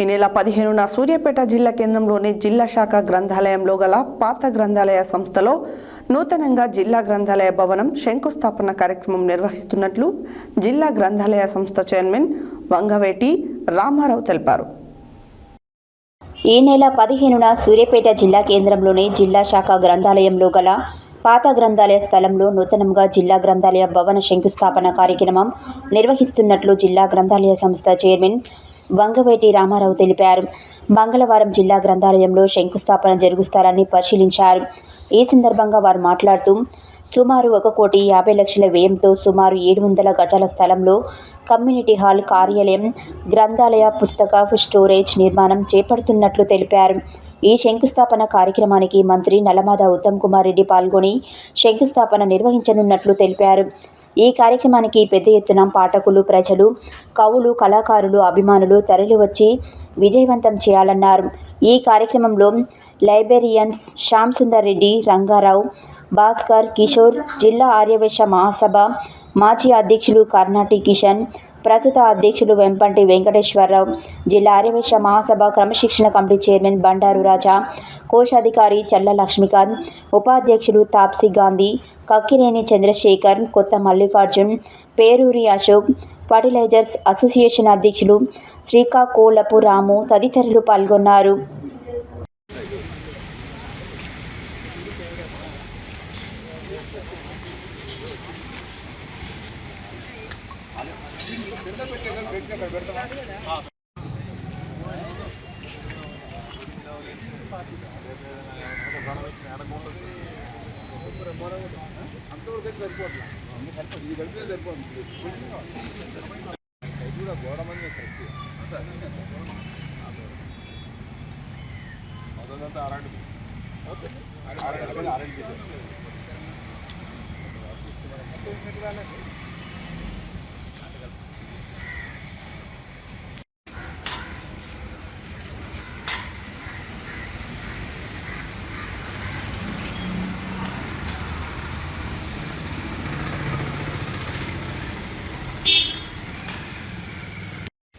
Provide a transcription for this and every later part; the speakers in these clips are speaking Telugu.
ఈ నెల 15న సూర్యాపేట జిల్లా కేంద్రంలోని జిల్లా శాఖ గ్రంథాలయంలో గల పాత గ్రంథాలయ సంస్థలో నూతనంగా జిల్లా గ్రంథాలయ భవనం శంకుస్థాపన కార్యక్రమం నిర్వహిస్తున్నట్లు జిల్లా గ్రంథాలయ సంస్థ చైర్మన్ వంగవేటి రామారావు తెలిపారు. ఈ నెల 15న సూర్యాపేట జిల్లా కేంద్రంలోని జిల్లా శాఖ గ్రంథాలయంలో గల పాత గ్రంథాలయ స్థలంలో నూతనంగా జిల్లా గ్రంథాలయ భవన శంకుస్థాపన కార్యక్రమం నిర్వహిస్తున్నట్లు జిల్లా గ్రంథాలయ సంస్థ చైర్మన్ వంగవేటి రామారావు తెలిపారు. మంగళవారం జిల్లా గ్రంథాలయంలో శంకుస్థాపన జరుగు స్థలాన్ని పరిశీలించారు. ఈ సందర్భంగా వారు మాట్లాడుతూ సుమారు 1,50,00,000 వ్యయంతో సుమారు 700 గజాల స్థలంలో కమ్యూనిటీ హాల్, కార్యాలయం, గ్రంథాలయ, పుస్తక స్టోరేజ్ నిర్మాణం చేపడుతున్నట్లు తెలిపారు. ఈ శంకుస్థాపన కార్యక్రమానికి మంత్రి నల్లమాద ఉత్తమ్ కుమార్ రెడ్డి పాల్గొని శంకుస్థాపన నిర్వహించనున్నట్లు తెలిపారు. ఈ కార్యక్రమానికి పెద్ద ఎత్తున పాఠకులు, ప్రజలు, కవులు, కళాకారులు, అభిమానులు తరలివచ్చి విజయవంతం చేయాలన్నారు. ఈ కార్యక్రమంలో లైబ్రేరియన్స్ శ్యామ్ సుందర్ రెడ్డి, రంగారావు, భాస్కర్, కిషోర్, జిల్లా ఆర్యవైశ్య మహాసభ మాజీ అధ్యక్షులు కర్ణాటి కిషన్, ప్రస్తుత అధ్యక్షులు వెంపంటి వెంకటేశ్వరరావు, జిల్లా ఆర్యవైశ్య మహాసభ క్రమశిక్షణ కమిటీ చైర్మన్ బండారు రాజా, కోశాధికారి చల్ల లక్ష్మీకాంత్, ఉపాధ్యక్షులు తాప్సీ గాంధీ, కక్కినేని చంద్రశేఖర్, కొత్త మల్లికార్జున్, పేరూరి అశోక్, ఫర్టిలైజర్స్ అసోసియేషన్ అధ్యక్షులు శ్రీకాకోలపు రాము తదితరులు పాల్గొన్నారు.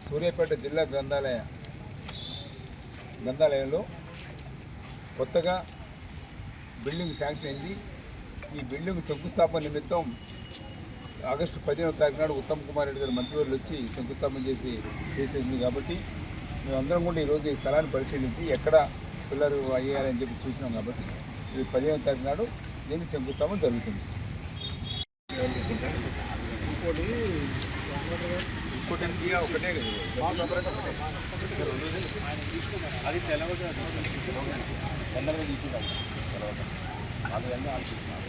సూర్యాపేట జిల్లా గ్రంథాలయంలో కొత్తగా బిల్డింగ్ శాంక్షన్ అయింది. ఈ బిల్డింగ్ శంకుస్థాపన నిమిత్తం ఆగస్టు 15వ తారీఖు నాడు ఉత్తమ్ కుమార్ రెడ్డి గారు మంత్రివర్యులు వచ్చి శంకుస్థాపన చేసేది కాబట్టి మేమందరం కూడా ఈరోజు ఈ స్థలాన్ని పరిశీలించి ఎక్కడ పిల్లలు అయ్యారని చెప్పి చూసినాం. కాబట్టి ఇది 15వ తారీఖు నాడు దీనికి శంకుస్థాపన జరుగుతుంది. ఒకటే అది తెలవదు, తొందరగా తీసుకుంటాం తర్వాత అందువల్ల ఆలోచిస్తున్నారు.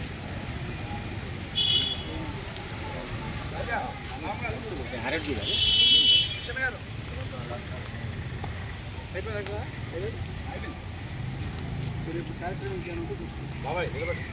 అయిపోయింది.